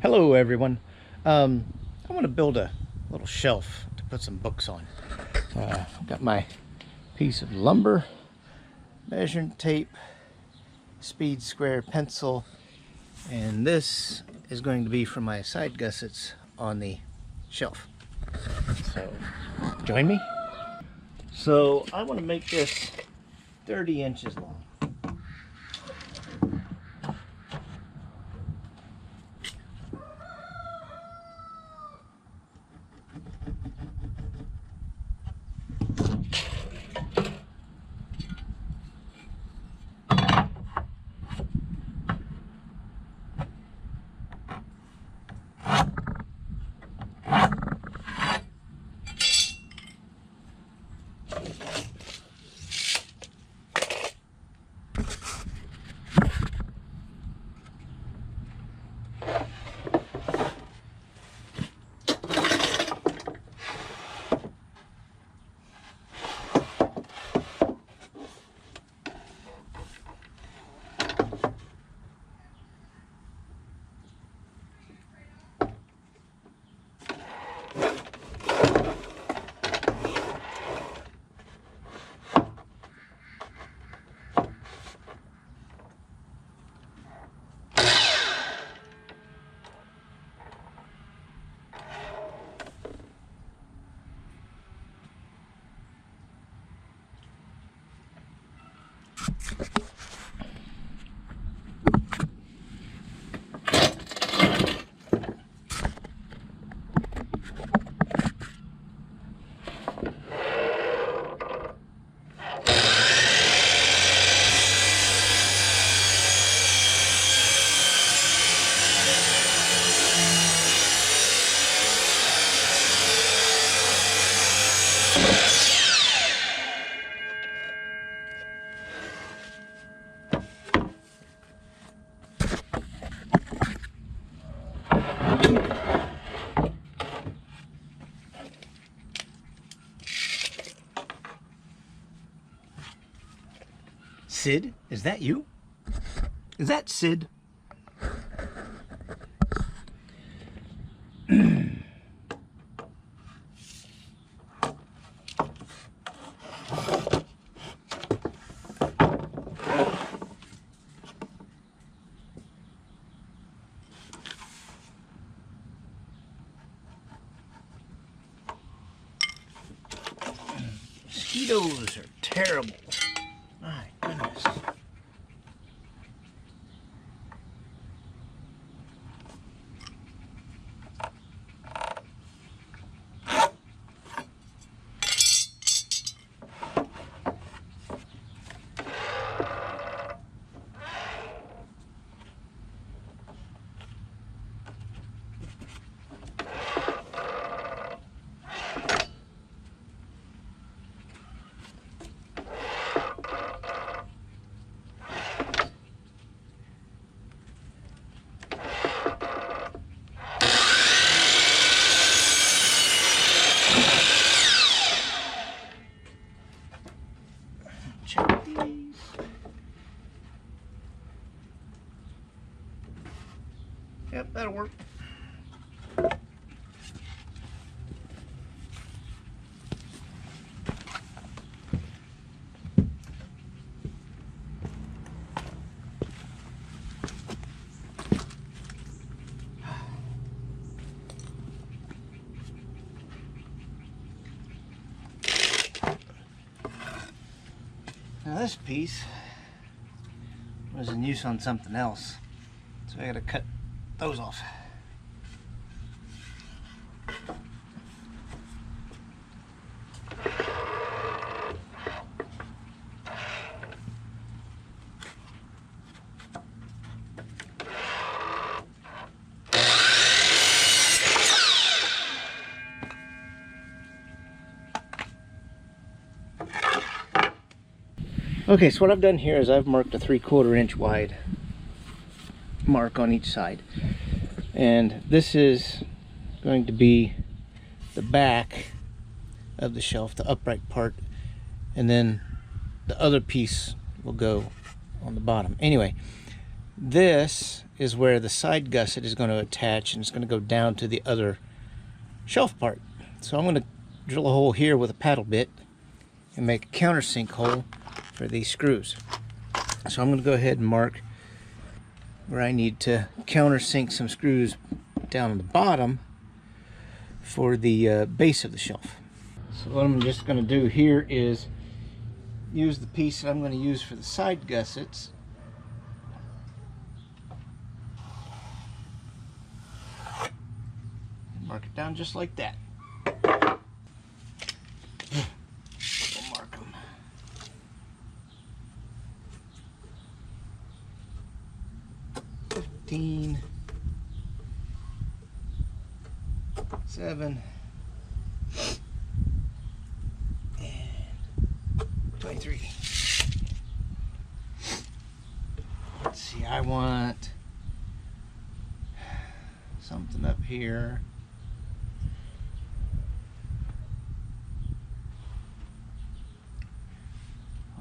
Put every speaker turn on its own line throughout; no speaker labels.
Hello everyone. I want to build a little shelf to put some books on. I've got my piece of lumber, measuring tape, speed square pencil, and this is going to be for my side gussets on the shelf. So join me. So I want to make this 30 inches long. Sid, is that you? Is that Sid? Mosquitoes are terrible. My goodness. Check these. Yep, that'll work. Now this piece was in use on something else, so I gotta cut those off. Okay, so what I've done here is I've marked a 3/4 inch wide mark on each side, and this is going to be the back of the shelf, the upright part, and then the other piece will go on the bottom. Anyway, this is where the side gusset is going to attach, and it's going to go down to the other shelf part. So I'm going to drill a hole here with a paddle bit and make a countersink hole for these screws. So I'm going to go ahead and mark where I need to countersink some screws down on the bottom for the base of the shelf. So what I'm just going to do here is use the piece that I'm going to use for the side gussets. Mark it down just like that. We'll mark them. $15, $7, and $23. Let's see, I want something up here.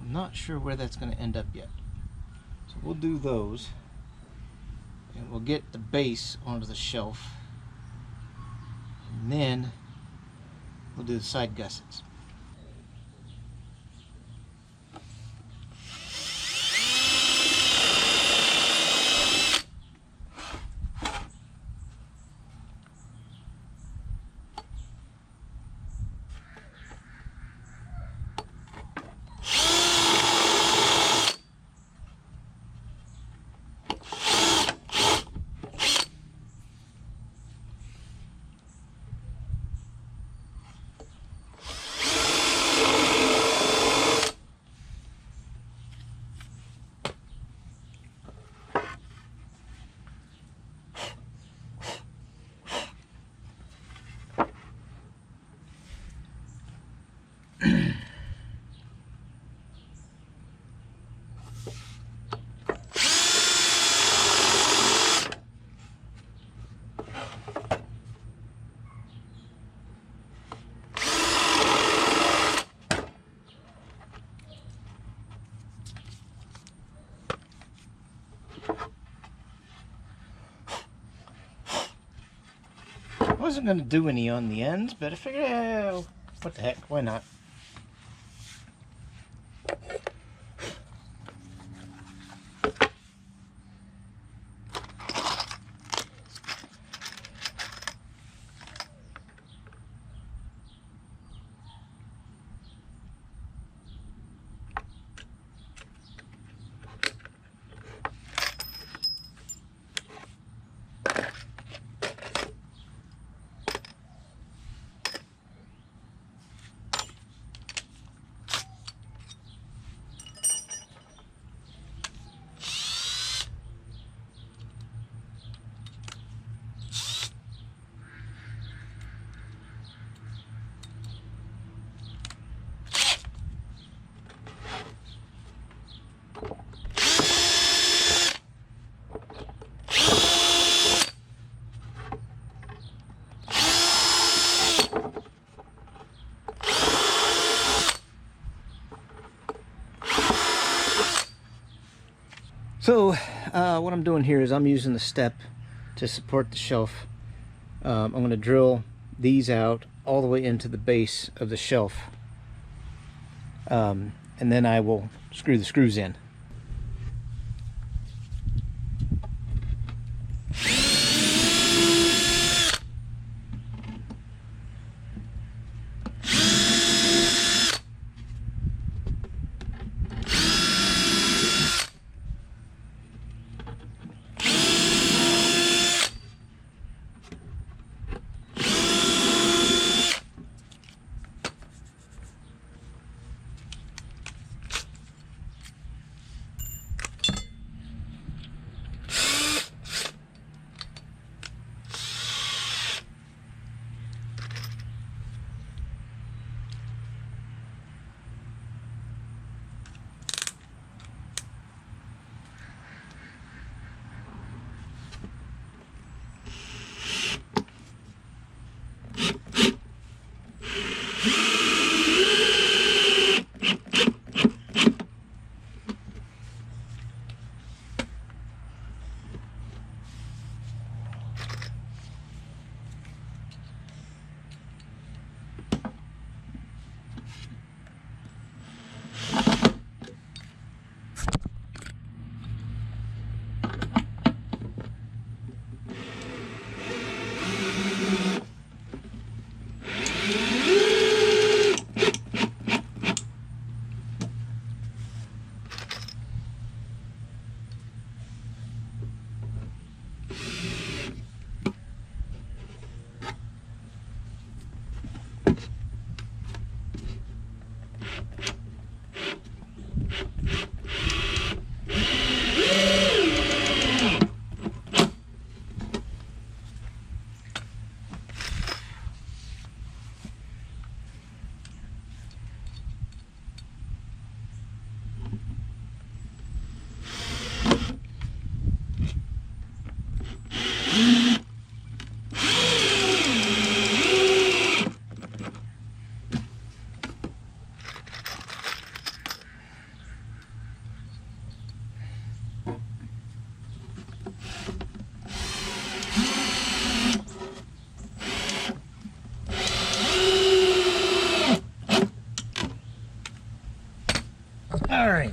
I'm not sure where that's going to end up yet. So we'll do those. And we'll get the base onto the shelf. And then we'll do the side gussets. I wasn't going to do any on the ends, but I figured, what the heck, why not? So what I'm doing here is I'm using the step to support the shelf. I'm going to drill these out all the way into the base of the shelf, and then I will screw the screws in.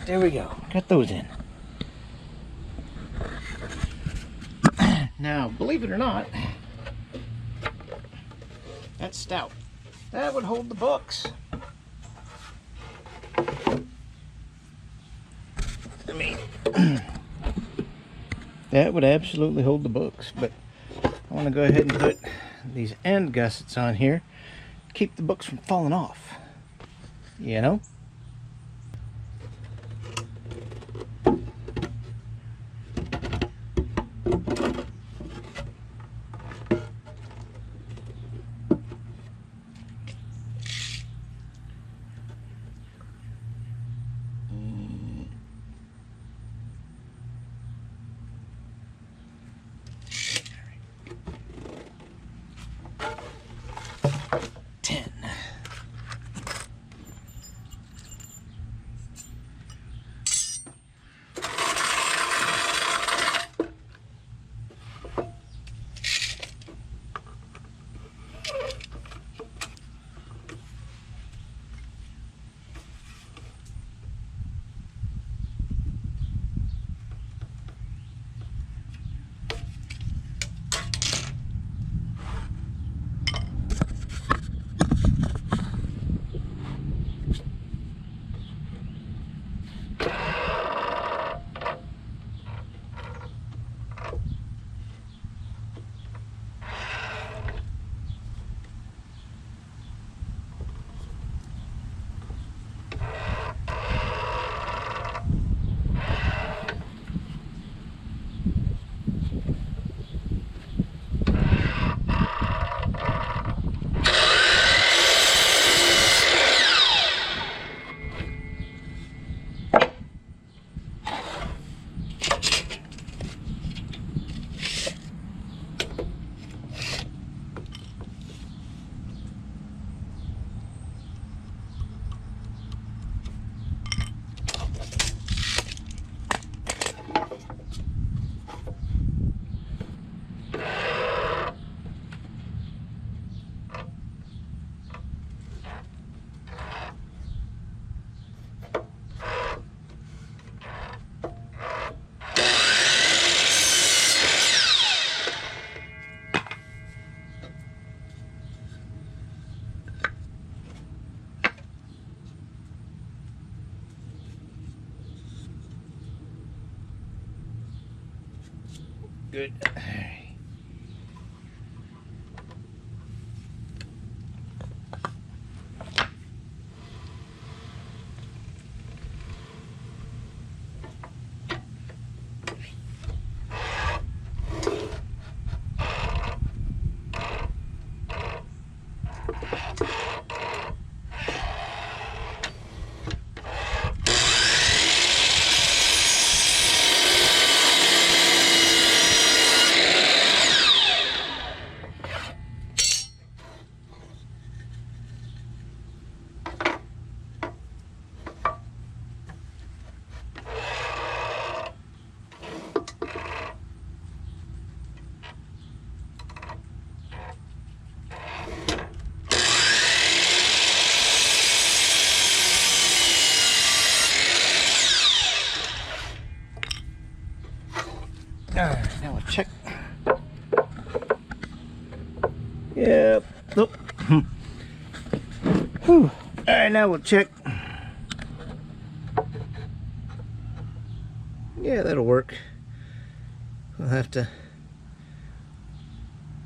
there we go. Got those in. Now, believe it or not, that's stout. That would hold the books. I mean, that would absolutely hold the books, but I want to go ahead and put these end gussets on here to keep the books from falling off, you know? Good. Alright, now we'll check. Yep. Nope. Alright, now we'll check. Yeah, that'll work. We'll have to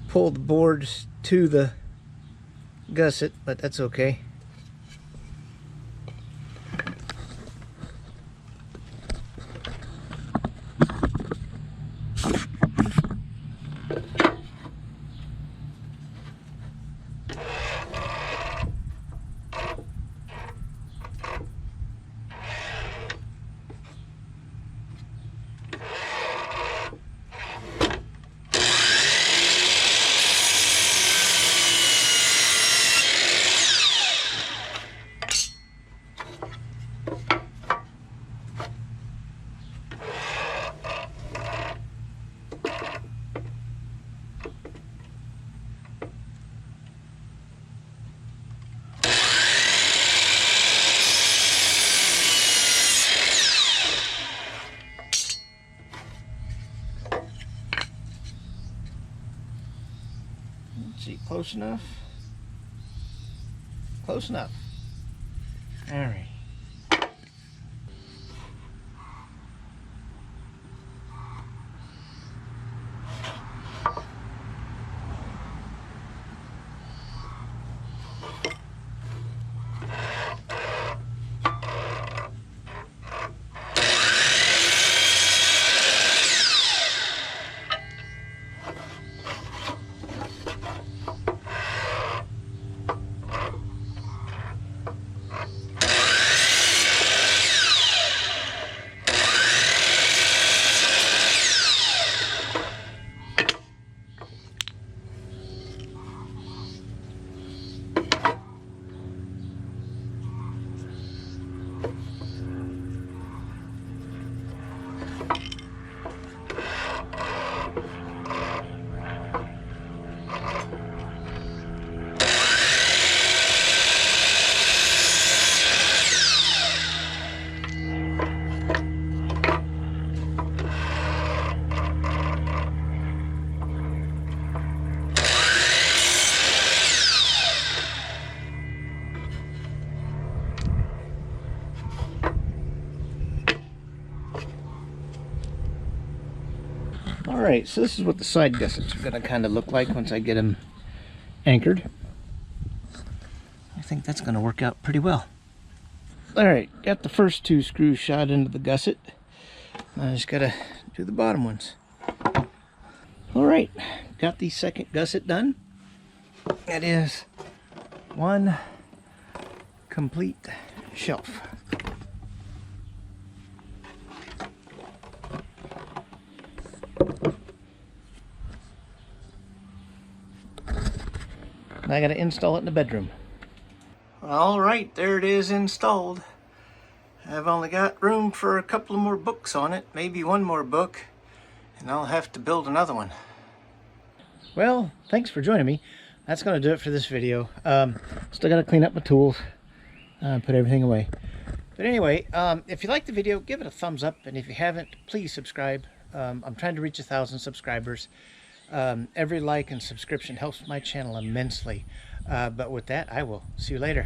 pull the boards to the gusset, but that's okay. Let's see, close enough? Close enough. All right. Alright, so this is what the side gussets are going to kind of look like once I get them anchored. I think that's going to work out pretty well. Alright, got the first 2 screws shot into the gusset. I just got to do the bottom ones. Alright, got the second gusset done. That is one complete shelf. I got to install it in the bedroom. All right, there it is installed. I've only got room for a couple of more books on it, maybe one more book, and I'll have to build another one. Well, thanks for joining me. That's going to do it for this video. Still got to clean up my tools, put everything away. But anyway, if you liked the video, give it a thumbs up, and if you haven't, please subscribe. I'm trying to reach 1,000 subscribers. Every like and subscription helps my channel immensely. But with that, I will see you later.